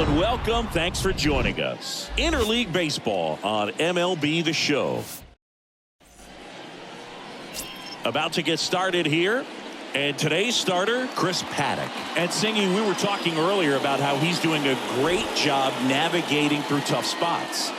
and welcome. Thanks for joining us. Interleague Baseball on MLB The Show. About to get started here. And today's starter, Chris Paddock. And Singy, we were talking earlier about how he's doing a great job navigating through tough spots.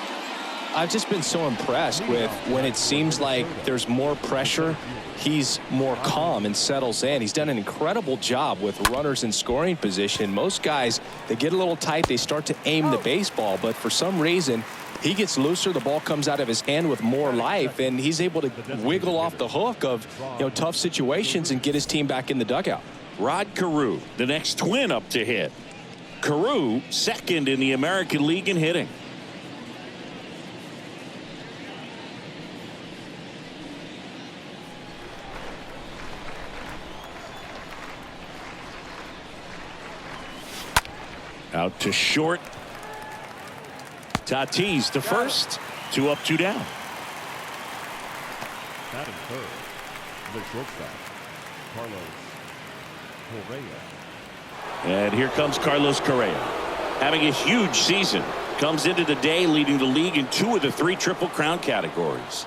I've just been so impressed with when it seems like there's more pressure, he's more calm and settles in. He's done an incredible job with runners in scoring position. Most guys, they get a little tight, they start to aim the baseball, but for some reason, he gets looser, the ball comes out of his hand with more life, and he's able to wiggle off the hook of tough situations and get his team back in the dugout. Rod Carew, the next twin up to hit. Carew, second in the American League in hitting. Out to short. Tatis to first. 2 up, 2 down. Batting third, the shortstop, Carlos Correa. And here comes Carlos Correa. Having a huge season. Comes into the day leading the league in 2 of the 3 Triple Crown categories.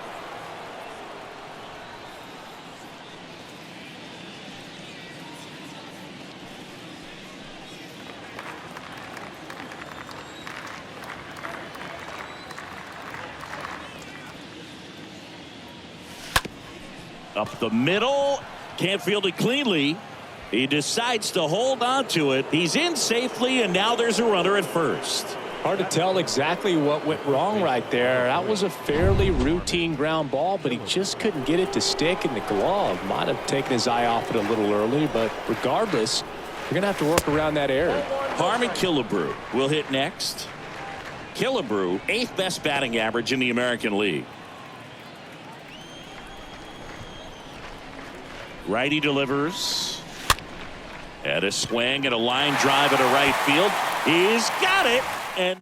Up the middle. Can't field it cleanly. He decides to hold on to it. He's in safely, and now there's a runner at first. Hard to tell exactly what went wrong right there. That was a fairly routine ground ball, but he just couldn't get it to stick in the glove. Might have taken his eye off it a little early, but regardless, you're going to have to work around that error. Harmon Killebrew will hit next. Killebrew, 8th best batting average in the American League. Righty delivers. And a swing and a line drive into right field. He's got it. And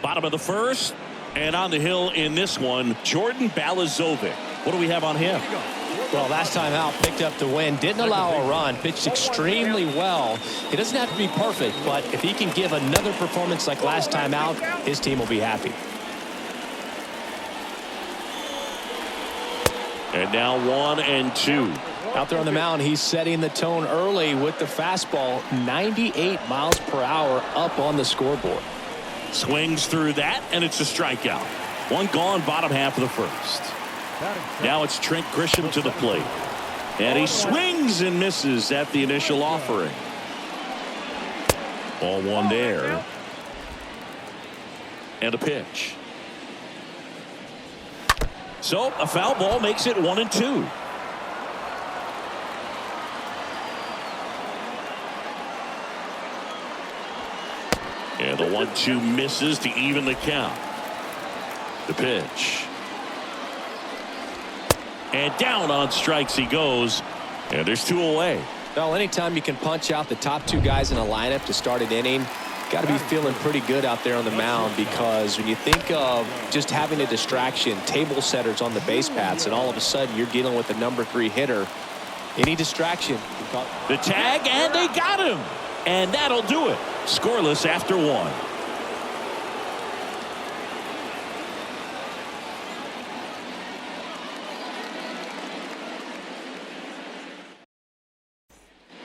bottom of the first. And on the hill in this one, Jordan Balazovic. What do we have on him? Well, last time out, picked up the win. Didn't allow a run. Pitched extremely well. It doesn't have to be perfect, but if he can give another performance like last time out, his team will be happy. And now 1 and 2. Out there on the mound, he's setting the tone early with the fastball. 98 miles per hour up on the scoreboard. Swings through that, and it's a strikeout. 1 gone, bottom half of the first. Now it's Trent Grisham to the plate. And he swings and misses at the initial offering. Ball 1 there. And a pitch. So a foul ball makes it 1 and 2. And the 1-2 misses to even the count. The pitch. And down on strikes he goes. And there's 2 away. Well, anytime you can punch out the top 2 guys in a lineup to start an inning, got to be feeling pretty good out there on the mound, because when you think of just having a distraction, table setters on the base paths, and all of a sudden you're dealing with the number 3 hitter, any distraction. The tag, and they got him. And that'll do it. Scoreless after 1.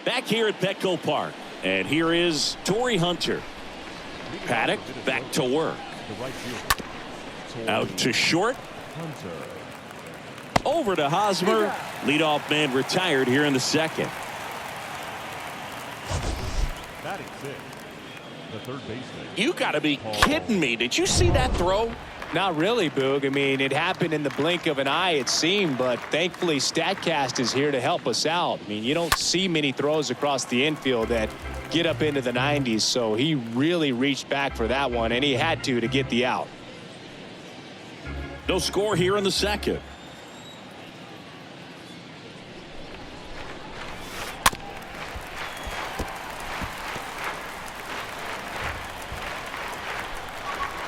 Back here at Petco Park. And here is Torrey Hunter. Paddock back to work. Out to short. Over to Hosmer. Leadoff man retired here in the second. Batting 6, the third baseman. You got to be kidding me. Did you see that throw? Not really, Boog. I mean, it happened in the blink of an eye, it seemed, but thankfully StatCast is here to help us out. I mean, you don't see many throws across the infield that get up into the 90s, so he really reached back for that one, and he had to get the out. No score here in the second.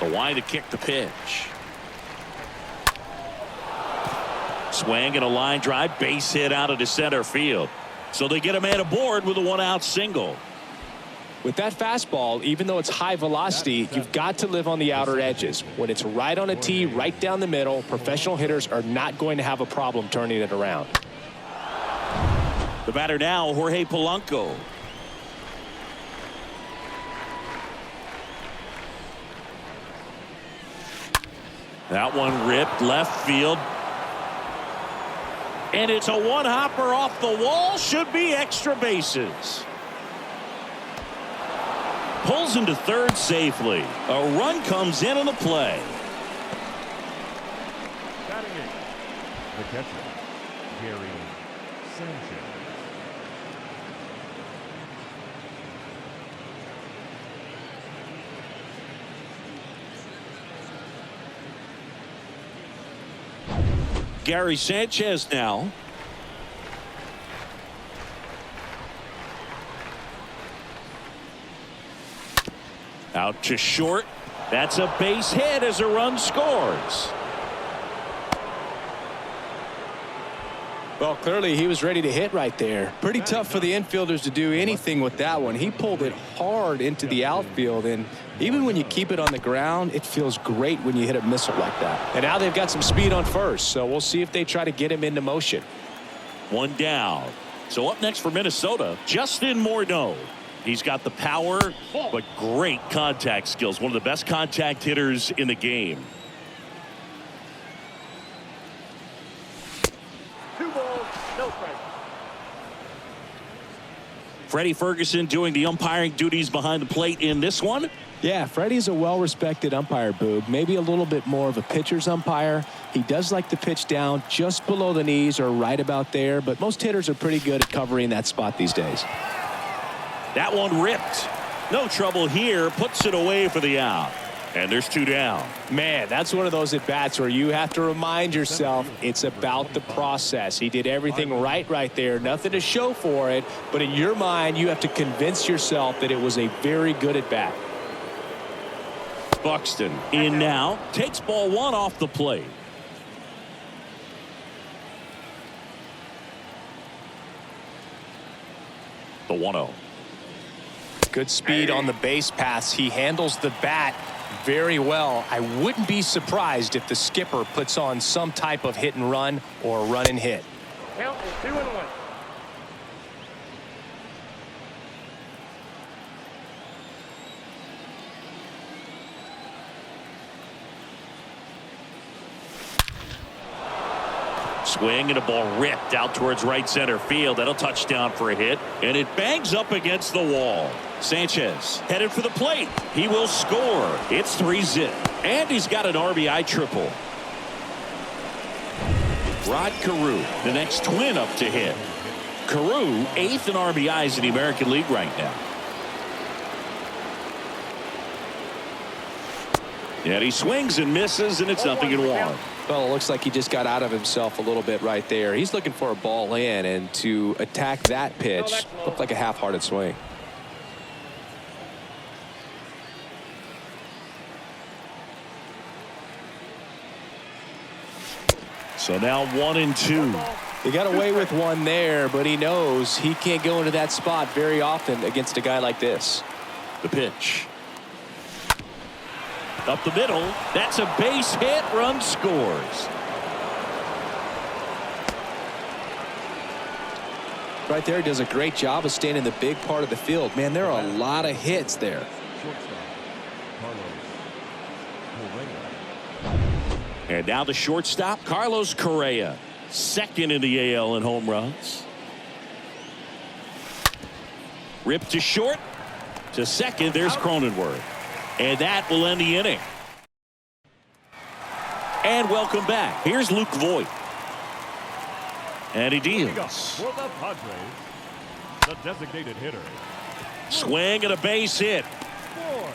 The line to kick the pitch. Swing and a line drive, base hit out into center field. So they get a man aboard with a 1-out single. With that fastball, even though it's high velocity, you've got to live on the outer edges. When it's right on a tee, right down the middle, professional hitters are not going to have a problem turning it around. The batter now, Jorge Polanco. That one ripped left field. And it's a one-hopper off the wall. Should be extra bases. Pulls into third safely. A run comes in on the play. Batting eighth, the catcher, Gary Sanchez. Gary Sanchez now. Out to short. That's a base hit as a run scores. Well, clearly he was ready to hit right there. Pretty tough for the infielders to do anything with that one. He pulled it hard into the outfield, and even when you keep it on the ground, it feels great when you hit a missile like that. And now they've got some speed on first, so we'll see if they try to get him into motion. One down. So up next for Minnesota, Justin Morneau. He's got the power, but great contact skills. One of the best contact hitters in the game. 2 balls, no strikes. Freddie Ferguson doing the umpiring duties behind the plate in this one. Yeah, Freddie's a well-respected umpire, Boob. Maybe a little bit more of a pitcher's umpire. He does like to pitch down just below the knees or right about there, but most hitters are pretty good at covering that spot these days. That one ripped. No trouble here. Puts it away for the out. And there's 2 down. Man, that's one of those at-bats where you have to remind yourself it's about the process. He did everything right there. Nothing to show for it. But in your mind, you have to convince yourself that it was a very good at-bat. Buxton in now. Takes ball 1 off the plate. The 1-0. Good speed on the base pass. He handles the bat very well. I wouldn't be surprised if the skipper puts on some type of hit and run or run and hit. Count is 2-1. Swing and a ball ripped out towards right center field. That'll touch down for a hit. And it bangs up against the wall. Sanchez headed for the plate. He will score. It's 3-zip. And he's got an RBI triple. Rod Carew, the next twin up to hit. Carew, 8th in RBIs in the American League right now. And he swings and misses, and it's 0-1. Well, it looks like he just got out of himself a little bit right there. He's looking for a ball in, and to attack that pitch looked like a half-hearted swing. So now 1-2. He got away with one there, but he knows he can't go into that spot very often against a guy like this. The pitch. Up the middle. That's a base hit. Run scores. Right there, he does a great job of staying in the big part of the field. Man, there are a lot of hits there. And now the shortstop, Carlos Correa, 2nd in the AL in home runs. Ripped to short. To second, there's Cronenworth. And that will end the inning. And welcome back. Here's Luke Voigt. And he deals. For the Padres, the designated hitter. Swing and a base hit. Boy.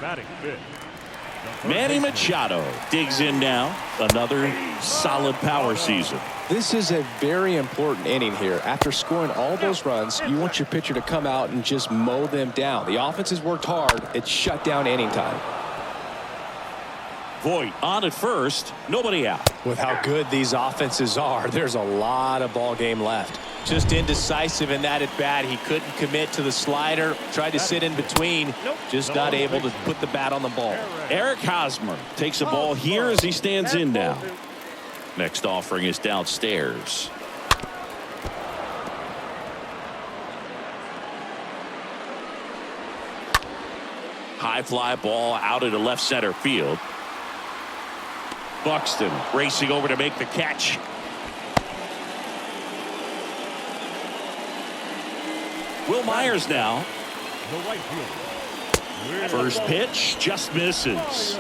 Batting 5th. Manny Machado digs in now. Another solid power season. This is a very important inning here. After scoring all those runs, you want your pitcher to come out and just mow them down. The offense has worked hard. It's shut down inning time. Voit on at first, nobody out. With how good these offenses are, there's a lot of ball game left. Just indecisive in that at bat. He couldn't commit to the slider. Tried to sit in between. Just not able to put the bat on the ball. Eric Hosmer takes a ball here as he stands in now. Next offering is downstairs. High fly ball out into left center field. Buxton racing over to make the catch. Will Myers now. The right fielder. First pitch just misses.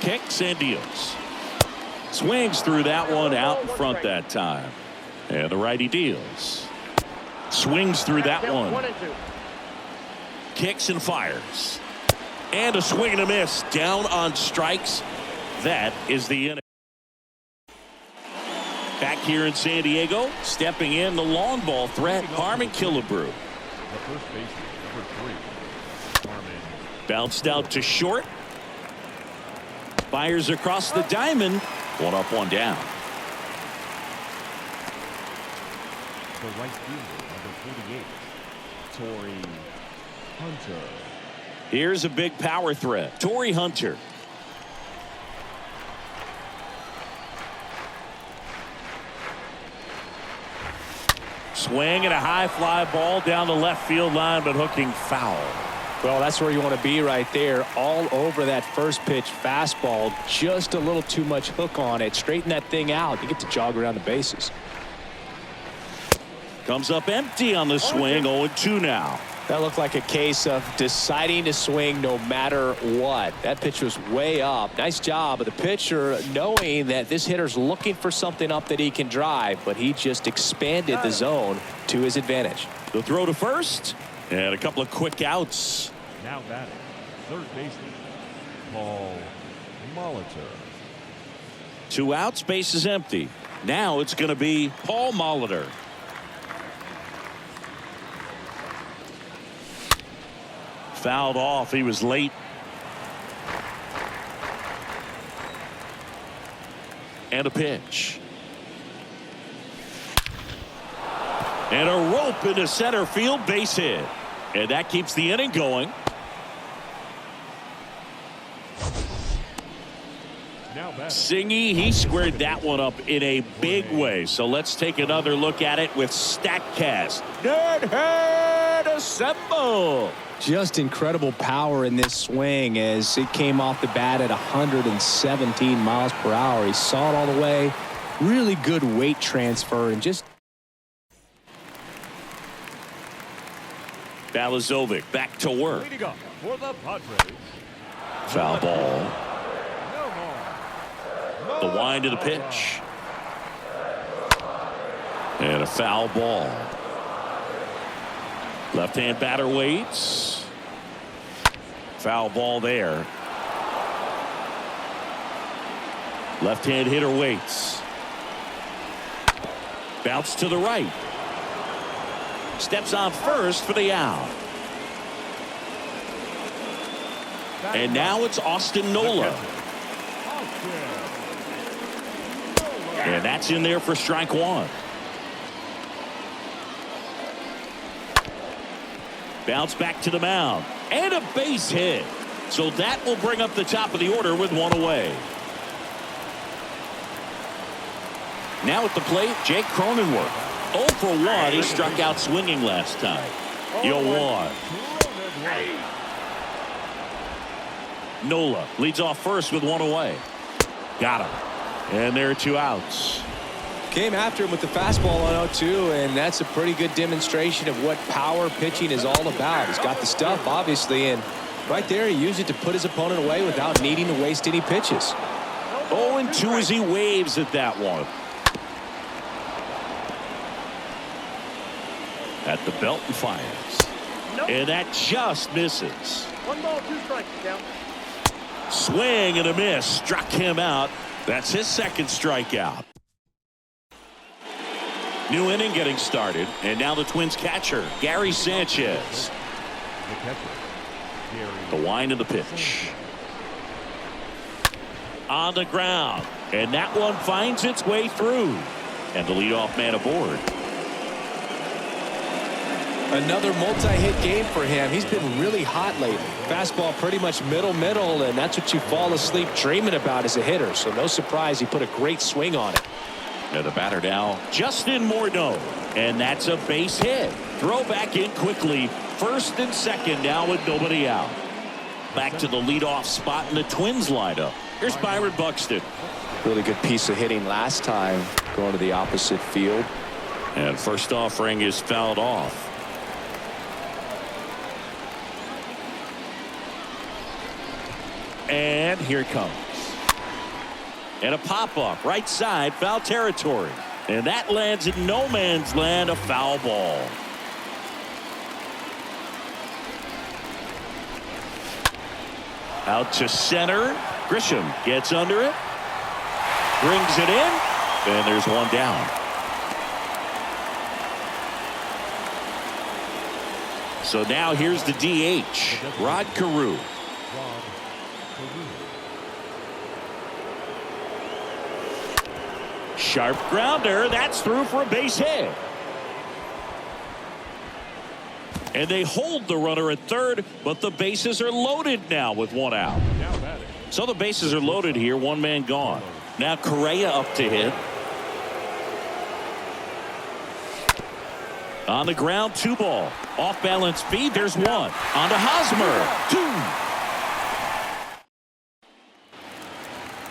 Kicks and deals. Swings through that one out in front that time. And the righty deals. Swings through that one. Kicks and fires. And a swing and a miss. Down on strikes. That is the inning. Back here in San Diego, stepping in the long ball threat, Harmon Killebrew. The first baseman, number 3. Harmon. Bounced out to short. Fires across the diamond. One up, one down. The right fielder, number 48. Torrey Hunter. Here's a big power threat. Torrey Hunter. Swing and a high fly ball down the left field line, but hooking foul. Well, that's where you want to be right there. All over that first pitch fastball. Just a little too much hook on it. Straighten that thing out. You get to jog around the bases. Comes up empty on the swing. 0-2 now. That looked like a case of deciding to swing no matter what. That pitch was way up. Nice job of the pitcher knowing that this hitter's looking for something up that he can drive, but he just expanded the zone to his advantage. The throw to first and a couple of quick outs. Now batting, third baseman, Paul Molitor. 2 outs, base is empty. Now it's going to be Paul Molitor. Fouled off. He was late. And a pitch. And a rope into center field, base hit. And that keeps the inning going. Now batting. Singy, he squared that one up in a big way. So let's take another look at it with StatCast. Nerdhead assemble. Just incredible power in this swing as it came off the bat at 117 miles per hour. He saw it all the way. Really good weight transfer and just. Balazovic back to work. Leading up for the Padres. Foul ball. No more. The wind of the pitch. And a foul ball. Left-hand batter waits. Foul ball there. Left-hand hitter waits. Bounce to the right. Steps on first for the out. And now it's Austin Nola. And that's in there for strike one. Bounce back to the mound. And a base hit. So that will bring up the top of the order with one away. Now at the plate, Jake Cronenworth. 0 for 1. He struck out swinging last time. 0-1. Nola leads off first with one away. Got him. And there are 2 outs. Came after him with the fastball on 0-2, and that's a pretty good demonstration of what power pitching is all about. He's got the stuff, obviously, and right there he used it to put his opponent away without needing to waste any pitches. 0-2 as he waves at that one. At the belt and fires. Nope. And that just misses. 1 ball, 2 strikes, count. Swing and a miss. Struck him out. That's his second strikeout. New inning getting started. And now the Twins catcher, Gary Sanchez. The catcher, Gary. The wind of the pitch. on the ground. And that one finds its way through. And the leadoff man aboard. Another multi-hit game for him. He's been really hot lately. Fastball pretty much middle, and that's what you fall asleep dreaming about as a hitter. So no surprise he put a great swing on it. And the batter now, Justin Morneau. And that's a base hit. Throw back in quickly. First and second now with nobody out. Back to the leadoff spot in the Twins lineup. Here's Byron Buxton. Really good piece of hitting last time, going to the opposite field. And first offering is fouled off. And here it comes. And a pop-up right side, foul territory. And that lands in no man's land, a foul ball. Out to center. Grisham gets under it. Brings it in. And there's one down. So now here's the DH, Rod Carew. Sharp grounder. That's through for a base hit. And they hold the runner at third, but the bases are loaded now with one out. So the bases are loaded here, one man gone. Now Correa up to hit. On the ground, 2 ball. Off balance speed, there's one. On to Hosmer, 2.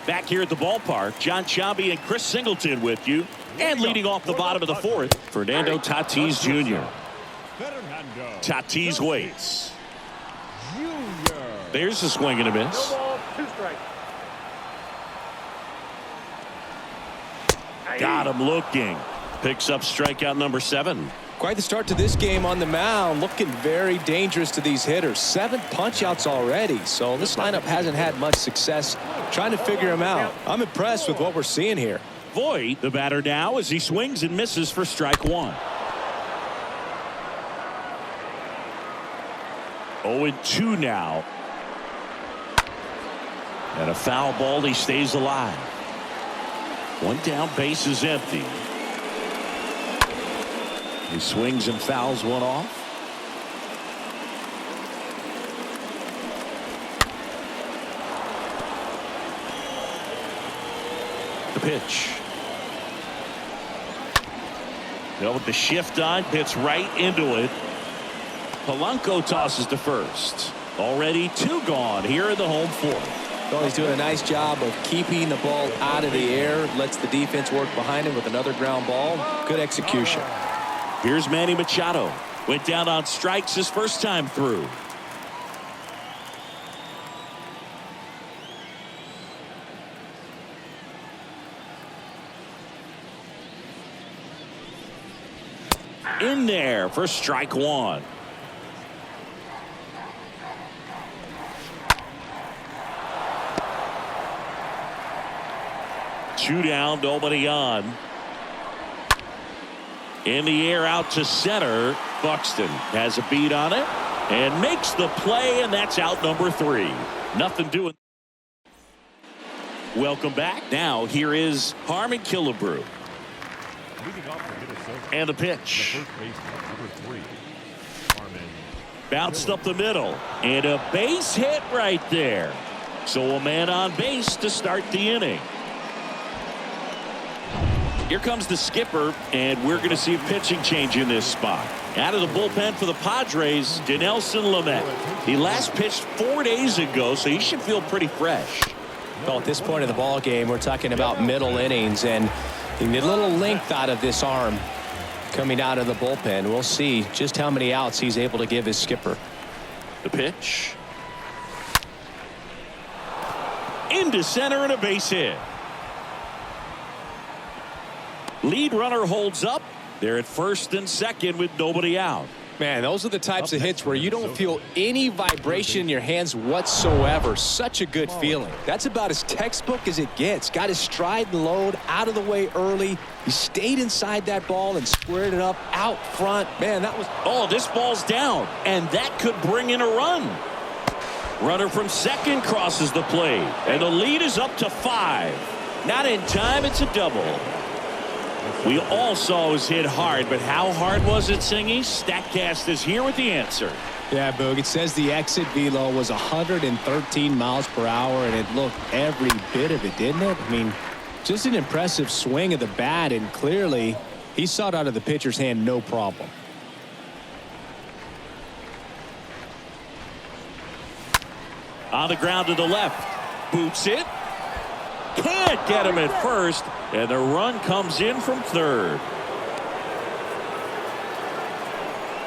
Back here at the ballpark, John Sciambi and Chris Singleton with you. And leading off the bottom of the 4th, Fernando Tatis Jr. Tatis waits. There's a swing and a miss. No ball, 2 strikes. Got him looking. Picks up strikeout number 7. Quite the start to this game on the mound. Looking very dangerous to these hitters. 7 punch-outs already. So this lineup hasn't had much success trying to figure him out. I'm impressed with what we're seeing here. Voit, the batter now, as he swings and misses for strike 1. 0-2 now. And a foul ball. He stays alive. One down, base is empty. He swings and fouls one off. The pitch. Well, with the shift on, hits right into it. Polanco tosses to first. Already 2 gone here in the home 4th. Well, he's doing a nice job of keeping the ball out of the air. Lets the defense work behind him with another ground ball. Good execution. Here's Manny Machado. Went down on strikes his first time through. In there for strike 1. Two down, nobody on. In the air out to center. Buxton has a beat on it and makes the play, and that's out number 3. Nothing doing. Welcome back. Now here is Harmon Killebrew. And the pitch. Bounced up the middle. And a base hit right there. So a man on base to start the inning. Here comes the skipper, and we're going to see a pitching change in this spot. Out of the bullpen for the Padres, Dinelson Lamet. He last pitched 4 days ago, so he should feel pretty fresh. Well, at this point of the ball game, we're talking about middle innings, and you need a little length out of this arm coming out of the bullpen. We'll see just how many outs he's able to give his skipper. The pitch. Into center and a base hit. Lead runner holds up. They're at first and second with nobody out. Man, those are the types of hits where you don't feel any vibration in your hands whatsoever. Such a good feeling. That's about as textbook as it gets. Got his stride and load out of the way early. He stayed inside that ball and squared it up out front. Man, that was... Oh, this ball's down, and that could bring in a run. Runner from second crosses the plate, and the lead is up to 5. Not in time. It's a double. We all saw it was hit hard, but how hard was it, Singy? StatCast is here with the answer. Yeah, Boog, it says the exit velo was 113 miles per hour, and it looked every bit of it, didn't it? I mean, just an impressive swing of the bat, and clearly he saw it out of the pitcher's hand no problem. On the ground to the left. Boots it. Can't get him at first, and the run comes in from third.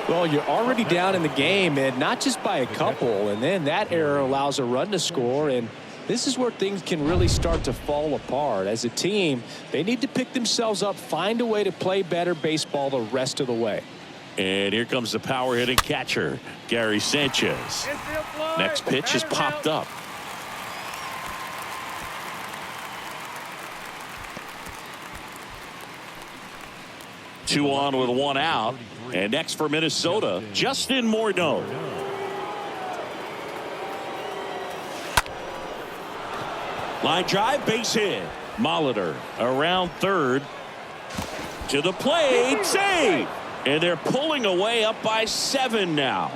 Well, you're already down in the game, and not just by a couple, and then that error allows a run to score, and this is where things can really start to fall apart. As a team, they need to pick themselves up, find a way to play better baseball the rest of the way. And here comes the power hitting catcher, Gary Sanchez. Next pitch is popped up. Two on with one out. And next for Minnesota, Justin Morneau. Line drive, base hit. Molitor around third. To the plate, save. And they're pulling away up by 7 now.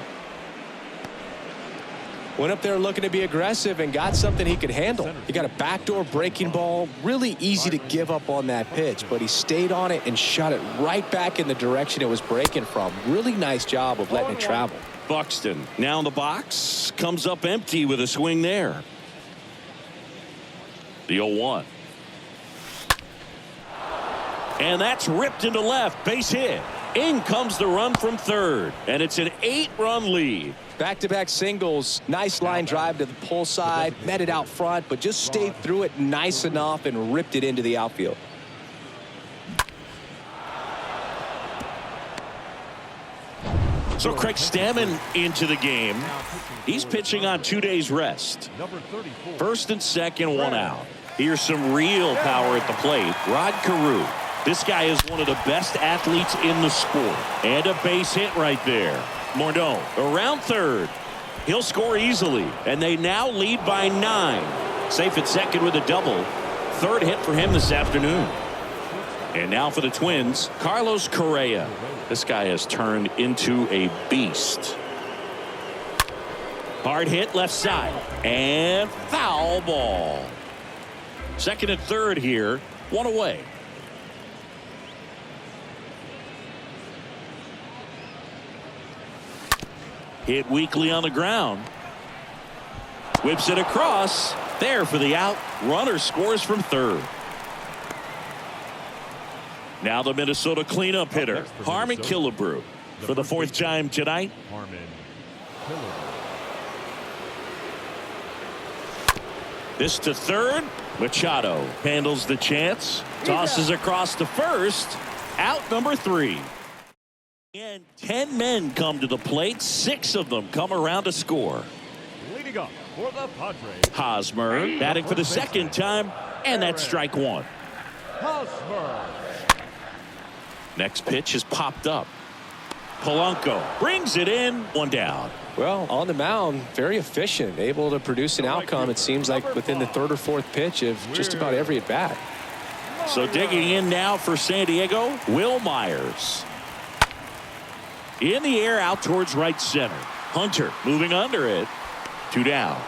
Went up there looking to be aggressive and got something he could handle. He got a backdoor breaking ball. Really easy to give up on that pitch, but he stayed on it and shot it right back in the direction it was breaking from. Really nice job of letting it travel. Buxton now in the box. Comes up empty with a swing there. The 0-1. And that's ripped into left. Base hit. In comes the run from third. And it's an 8-run lead. Back-to-back singles. Nice line drive to the pull side. Met it out front, but just stayed through it nice enough and ripped it into the outfield. So Craig Stammen into the game. He's pitching on 2 days rest. First and second, one out. Here's some real power at the plate. Rod Carew. This guy is one of the best athletes in the sport. And a base hit right there. Morneau around third. He'll score easily. And they now lead by 9. Safe at second with a double. Third hit for him this afternoon. And now for the Twins, Carlos Correa. This guy has turned into a beast. Hard hit left side. And foul ball. Second and third here. One away. Hit weakly on the ground. Whips it across. There for the out. Runner scores from third. Now the Minnesota cleanup hitter, Harmon Killebrew, for the 4th time tonight. This to third. Machado handles the chance. Tosses across to first. Out number 3. And 10 men come to the plate. 6 of them come around to score. Leading up for the Padres, Hosmer batting for the 2nd time, and that's strike 1. Hosmer. Next pitch is popped up. Polanco brings it in. 1 down. Well, on the mound, very efficient, able to produce an outcome, it seems like, within the 3rd or 4th pitch of just about every at bat. So digging in now for San Diego, Will Myers. In the air out towards right center. Hunter moving under it. 2 down.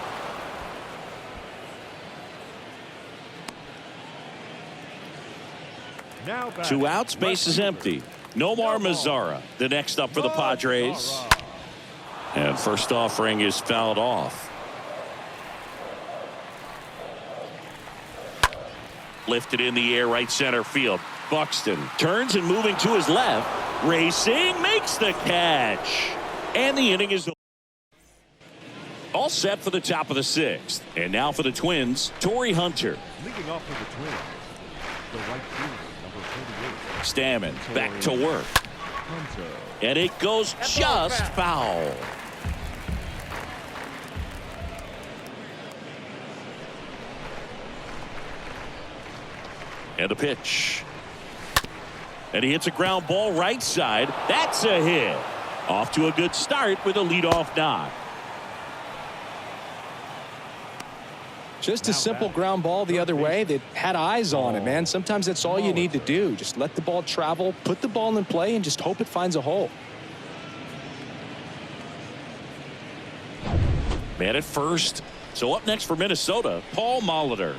Now back. 2 outs, base is empty. Nomar Mazara, the next up for the Padres. And first offering is fouled off. Lifted in the air right center field. Buxton turns and moving to his left. Racing, makes the catch. And the inning is all set for the top of the 6th. And now for the Twins, Torrey Hunter. Leading off for the Twins, the right fielder, number 38. Stammen back to work. Hunter. And it goes just foul. And a pitch. And he hits a ground ball right side. That's a hit. Off to a good start with a leadoff knock. Just a simple ground ball the other way that had eyes on it, man. Sometimes that's all you need to do. Just let the ball travel, put the ball in play, and just hope it finds a hole. Man at first. So up next for Minnesota, Paul Molitor.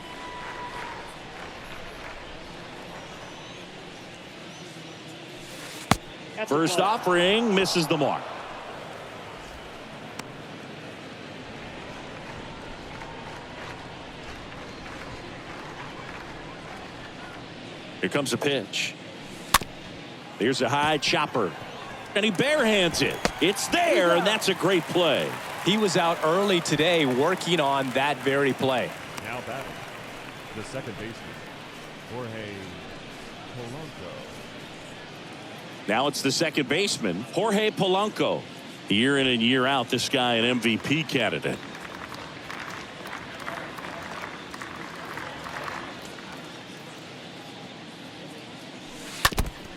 First offering misses the mark. Here comes a pitch. There's a high chopper. And he barehands it. It's there, and that's a great play. He was out early today working on that very play. Now batting, the second baseman, Jorge Polanco. Now it's the second baseman, Jorge Polanco. Year in and year out, this guy an MVP candidate.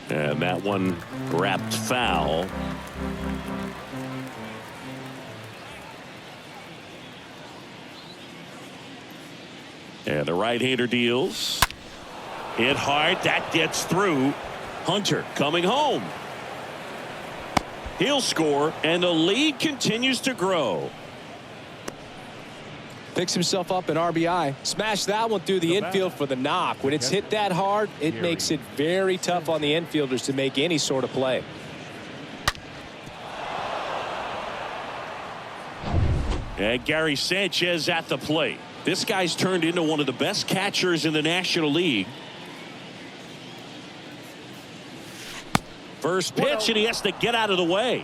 And that one wrapped foul. And the right-hander deals. Hit hard. That gets through. Hunter coming home. He'll score, and the lead continues to grow. Picks himself up an RBI. Smash that one through the infield for the knock. When it's hit that hard, it makes it very tough on the infielders to make any sort of play. And Gary Sanchez at the plate. This guy's turned into one of the best catchers in the National League. First pitch, and he has to get out of the way.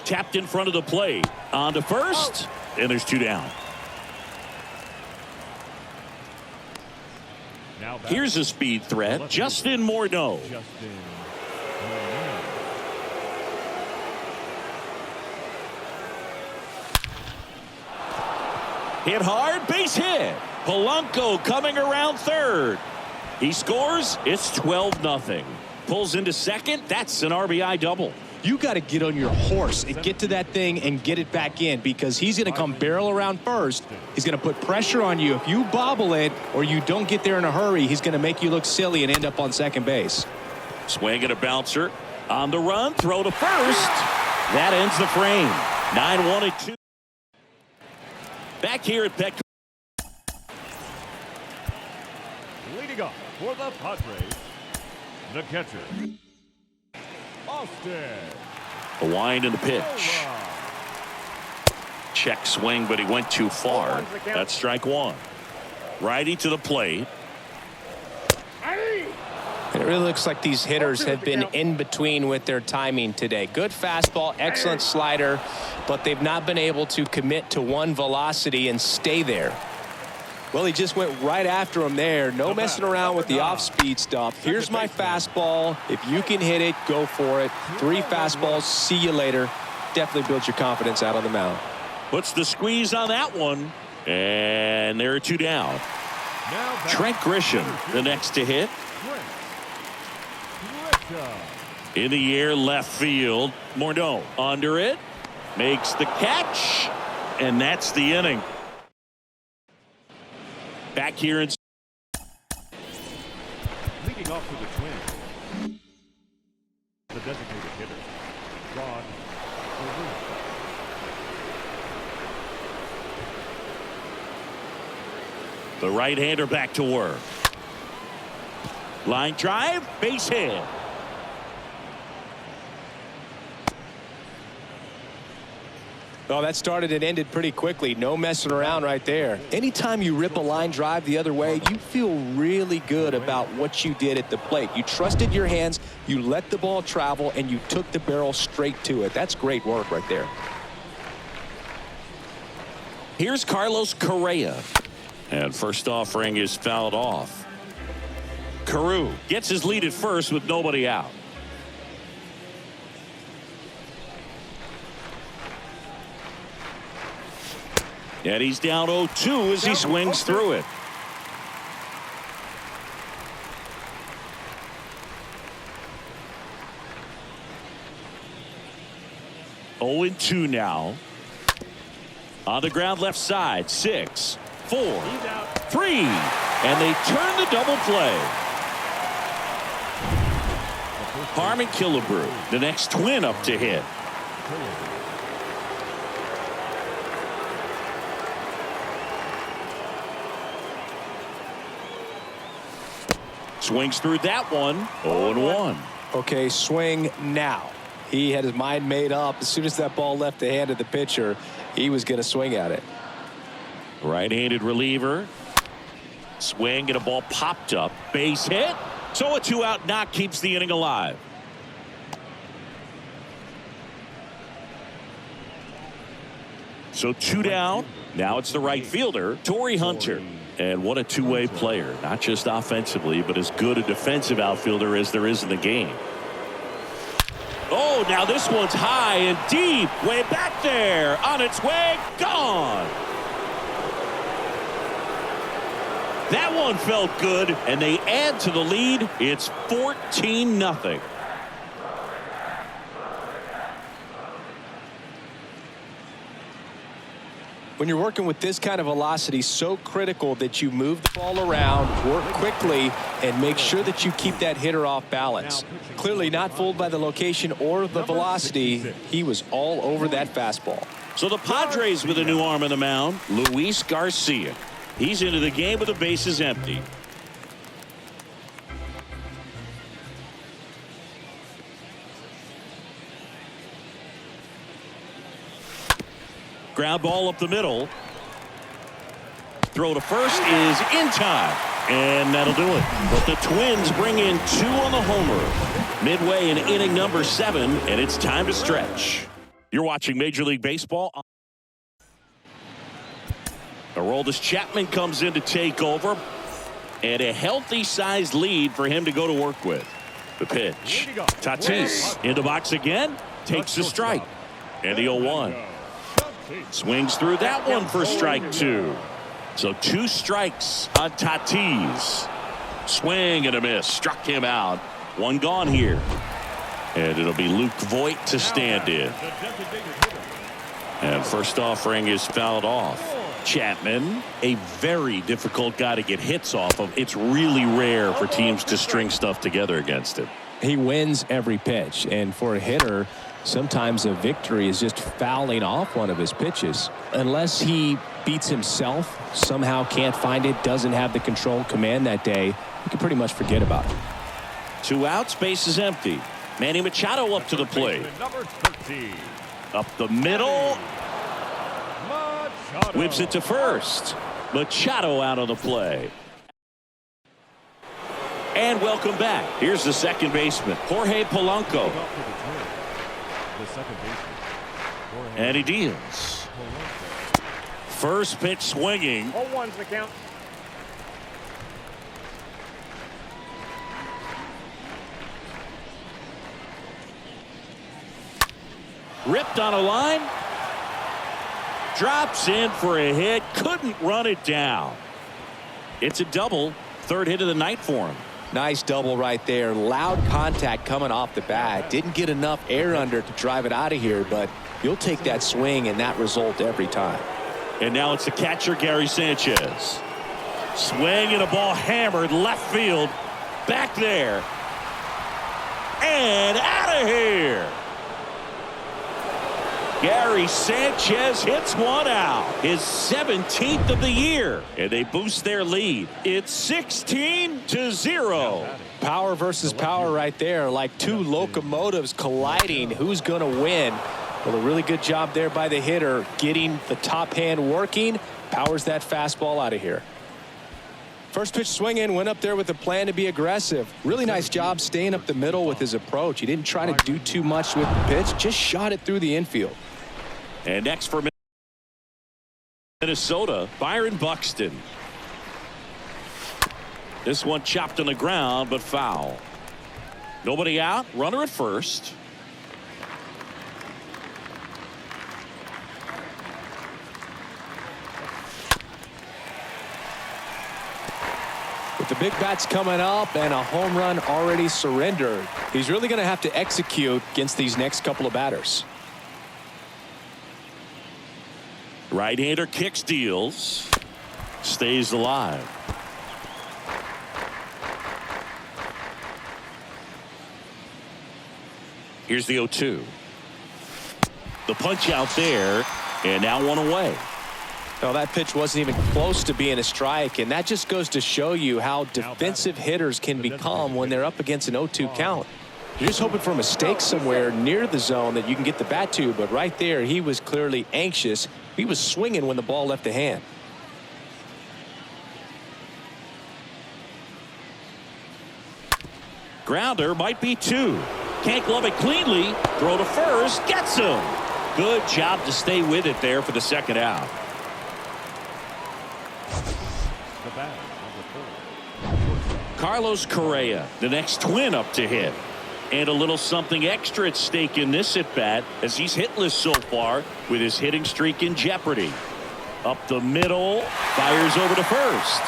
Tapped in front of the plate. On to first, and there's two down. Here's a speed threat, Justin Morneau. Hit hard, base hit. Polanco coming around third. He scores. It's 12-0. Pulls into second. That's an RBI double. You got to get on your horse and get to that thing and get it back in, because he's going to come barrel around first. He's going to put pressure on you. If you bobble it or you don't get there in a hurry, he's going to make you look silly and end up on second base. Swing and a bouncer. On the run, throw to first. That ends the frame. 9-1-2. Back here at Petco. Leading off for the Padres, the catcher, Austin. The wind and the pitch. Check swing, but he went too far. That's strike one. Righty to the plate. It really looks like these hitters have been in between with their timing today. Good fastball, excellent slider, but they've not been able to commit to one velocity and stay there. Well, he just went right after him there. No messing around with the off-speed stuff. Here's my fastball. If you can hit it, go for it. 3 fastballs, see you later. Definitely builds your confidence out on the mound. Puts the squeeze on that one. And there are 2 down. Trent Grisham, the next to hit. In the air, left field. Morneau under it. Makes the catch. And that's the inning. Back here in. Leading off for the Twins, the designated hitter, Rod O'Reilly. The right-hander back to work. Line drive, base hit. Oh, that started and ended pretty quickly. No messing around right there. Anytime you rip a line drive the other way, you feel really good about what you did at the plate. You trusted your hands, you let the ball travel, and you took the barrel straight to it. That's great work right there. Here's Carlos Correa. And first offering is fouled off. Carew gets his lead at first with nobody out. And he's down 0-2 as he swings through it. 0-2 now. On the ground left side. 6, 4, 3. And they turn the double play. Harmon Killebrew, the next twin up to hit. Swings through that one. 0-1. Okay, swing now. He had his mind made up. As soon as that ball left the hand of the pitcher, he was going to swing at it. Right-handed reliever. Swing and a ball popped up. Base hit. So a 2-out knock keeps the inning alive. So 2 down. Now it's the right fielder, Torrey Hunter. And what a two-way player. Not just offensively, but as good a defensive outfielder as there is in the game. Oh, now this one's high and deep. Way back there. On its way. Gone. That one felt good, and they add to the lead. It's 14-0. When you're working with this kind of velocity, so critical that you move the ball around, work quickly, and make sure that you keep that hitter off balance. Clearly not fooled by the location or the velocity. He was all over that fastball. So the Padres with a new arm on the mound, Luis Garcia. He's into the game with the bases empty. Ground ball up the middle. Throw to first is in time. And that'll do it. But the Twins bring in 2 on the homer. Midway in inning number 7, and it's time to stretch. You're watching Major League Baseball. Aroldis Chapman comes in to take over. And a healthy-sized lead for him to go to work with. The pitch. Tatis in the box again. Takes the strike. And the 0-1. Swings through that one for strike 2. So 2 strikes on Tatis. Swing and a miss. Struck him out. 1 gone here. And it'll be Luke Voit to stand in. And first offering is fouled off. Chapman, a very difficult guy to get hits off of. It's really rare for teams to string stuff together against him. He wins every pitch, and for a hitter, sometimes a victory is just fouling off one of his pitches. Unless he beats himself, somehow can't find it, doesn't have the control command that day, you can pretty much forget about it. 2 outs, base is empty. Manny Machado up to the plate. Up the middle. Whips it to first. Machado out on the play. And welcome back. Here's the second baseman, Jorge Polanco. And he deals. First pitch swinging. 0-1's the count. Ripped on a line. Drops in for a hit. Couldn't run it down. It's a double. 3rd hit of the night for him. Nice double right there. Loud contact coming off the bat. Didn't get enough air under to drive it out of here, but you'll take that swing and that result every time. And now it's the catcher, Gary Sanchez. Swing and a ball hammered left field. Back there. And out of here. Gary Sanchez hits one out. His 17th of the year. And they boost their lead. It's 16-0. Power versus power right there. Like 2 locomotives colliding. Who's going to win? Well, a really good job there by the hitter. Getting the top hand working. Powers that fastball out of here. First pitch swinging, went up there with a plan to be aggressive. Really nice job staying up the middle with his approach. He didn't try to do too much with the pitch. Just shot it through the infield. And next for Minnesota, Byron Buxton. This one chopped on the ground, but foul. Nobody out. Runner at first. With the big bats coming up and a home run already surrendered, he's really going to have to execute against these next couple of batters. Right-hander kicks, deals, stays alive. Here's the 0-2. The punch out there, and now one away. Well, that pitch wasn't even close to being a strike, and that just goes to show you how defensive hitters can become when they're up against an 0-2 count. You're just hoping for a mistake somewhere near the zone that you can get the bat to, but right there, he was clearly anxious. He was swinging when the ball left the hand. Grounder might be 2. Can't glove it cleanly. Throw to first. Gets him. Good job to stay with it there for the second out. The bat, number 4. Carlos Correa, the next twin up to hit. And a little something extra at stake in this at-bat as he's hitless so far with his hitting streak in jeopardy. Up the middle. Fires over to first.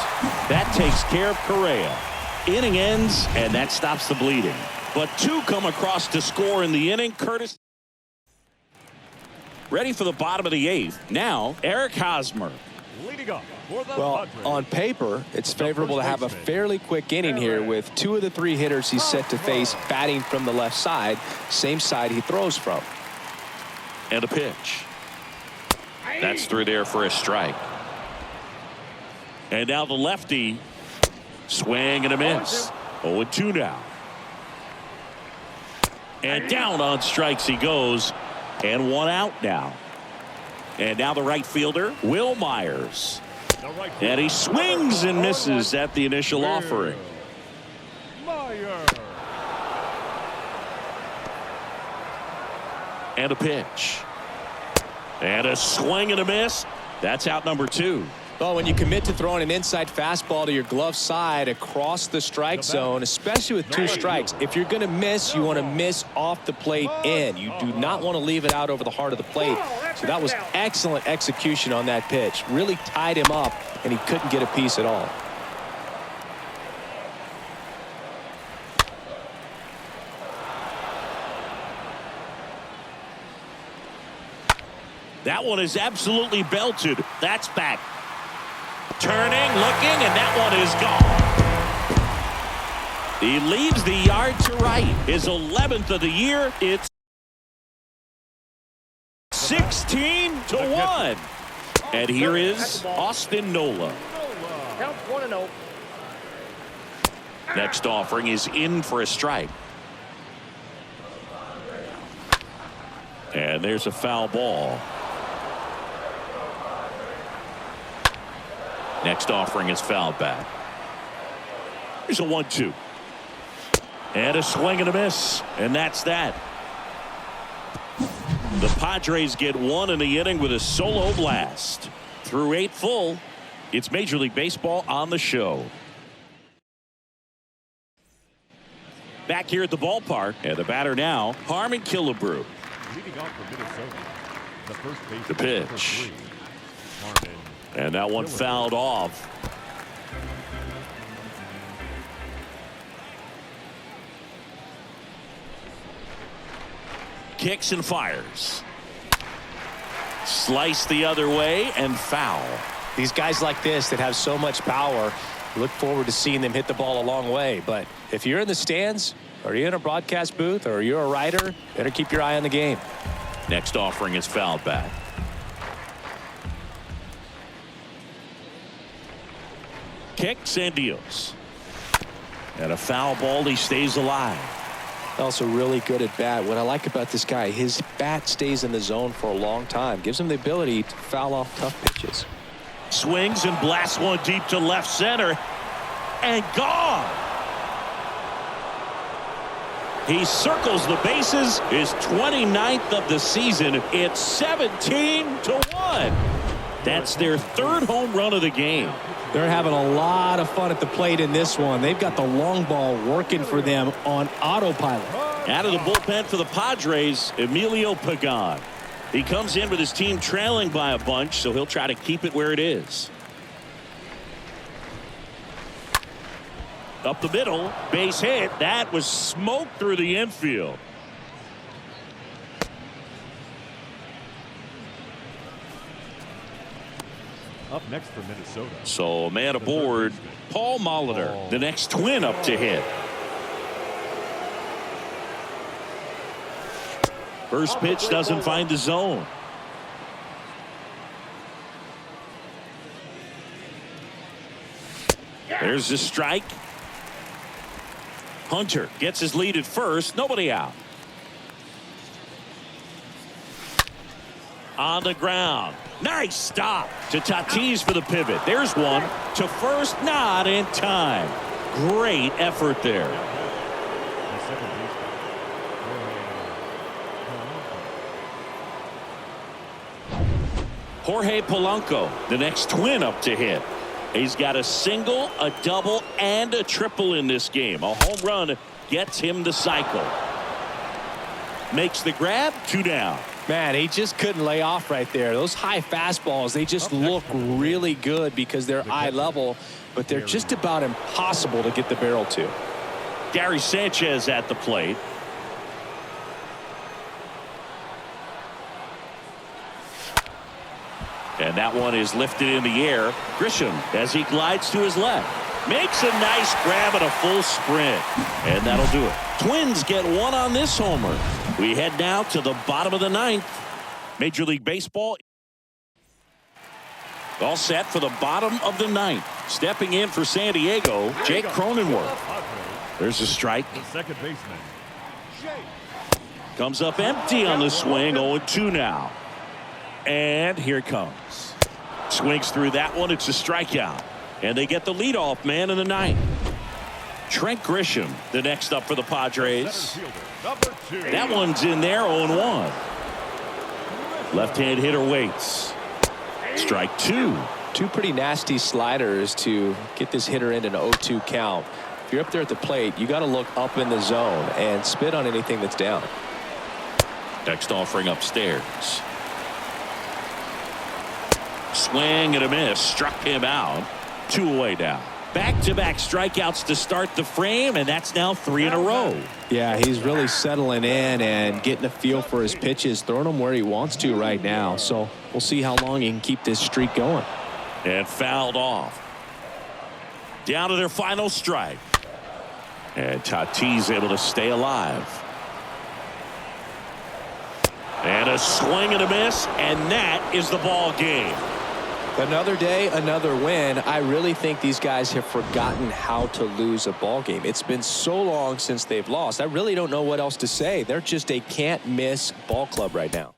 That takes care of Correa. Inning ends, and that stops the bleeding. But 2 come across to score in the inning. Curtis ready for the bottom of the 8th. Now, Eric Hosmer. Leading up for the Well, Padres. on paper, it's favorable to have a fairly quick inning here with 2 of the 3 hitters he's set to face batting from the left side, same side he throws from. And a pitch. That's through there for a strike. And now the lefty. Swing and a miss. 0-2 now. And down on strikes he goes. And 1 out now. And now the right fielder, Will Myers. And he swings and misses at the initial offering. Meyer. And a pitch. And a swing and a miss. That's out number 2. Well, when you commit to throwing an inside fastball to your glove side across the strike zone, especially with 2 strikes, if you're going to miss, you want to miss off the plate in. You do not want to leave it out over the heart of the plate. So that was excellent execution on that pitch. Really tied him up, and he couldn't get a piece at all. That one is absolutely belted. That's back. Turning, looking, and that one is gone. He leaves the yard to right. His 11th of the year. It's 16-1. And here is Austin Nola. Count 1-0. Next offering is in for a strike. And there's a foul ball. Next offering is fouled back. Here's a 1-2. And a swing and a miss. And that's that. The Padres get 1 in the inning with a solo blast. Through 8 full, it's Major League Baseball on the show. Back here at the ballpark, and the batter now, Harmon Killebrew. Leading off for Minnesota. The first base. The pitch. And that one fouled off. Kicks and fires. Slice the other way and foul. These guys like this that have so much power, look forward to seeing them hit the ball a long way. But if you're in the stands, or you're in a broadcast booth, or you're a writer, better keep your eye on the game. Next offering is fouled back. Kicks and deals. And a foul ball. He stays alive. Also really good at bat. What I like about this guy, his bat stays in the zone for a long time. Gives him the ability to foul off tough pitches. Swings and blasts one deep to left center. And gone. He circles the bases. His 29th of the season. It's 17-1. That's their 3rd home run of the game. They're having a lot of fun at the plate in this one. They've got the long ball working for them on autopilot. Out of the bullpen for the Padres, Emilio Pagan. He comes in with his team trailing by a bunch, so he'll try to keep it where it is. Up the middle, base hit. That was smoked through the infield. Up next for Minnesota. So a man aboard, Paul Molitor, the next Twin up to hit. First pitch doesn't find the zone. There's the strike. Hunter gets his lead at first. Nobody out. On the ground. Nice stop to Tatis for the pivot. There's one to first, not in time. Great effort there. Jorge Polanco, the next Twin up to hit. He's got a single, a double, and a triple in this game. A home run gets him the cycle. Makes the grab, 2 down. Man, he just couldn't lay off right there. Those high fastballs, they just look really good because they're eye level, but they're just about impossible to get the barrel to. Gary Sanchez at the plate. And that one is lifted in the air. Grisham, as he glides to his left, makes a nice grab and a full sprint. And that'll do it. Twins get one on this homer. We head now to the bottom of the 9th. Major League Baseball all set for the bottom of the 9th. Stepping in for San Diego, Jake Cronenworth. There's a strike. The second baseman. Comes up empty on the swing. 0-2 now. And here it comes. Swings through that one. It's a strikeout. And they get the leadoff man in the 9th. Trent Grisham, the next up for the Padres. That one's in there, 0-1. Left-hand hitter waits. Strike 2. Two pretty nasty sliders to get this hitter in an 0-2 count. If you're up there at the plate, you got to look up in the zone and spit on anything that's down. Next offering upstairs. Swing and a miss. Struck him out. 2 away now. Back-to-back strikeouts to start the frame, and that's now 3 in a row. Yeah, he's really settling in and getting a feel for his pitches, throwing them where he wants to right now. So we'll see how long he can keep this streak going. And fouled off. Down to their final strike. And Tatis able to stay alive. And a swing and a miss, and that is the ball game. Another day, another win. I really think these guys have forgotten how to lose a ball game. It's been so long since they've lost. I really don't know what else to say. They're just a can't miss ball club right now.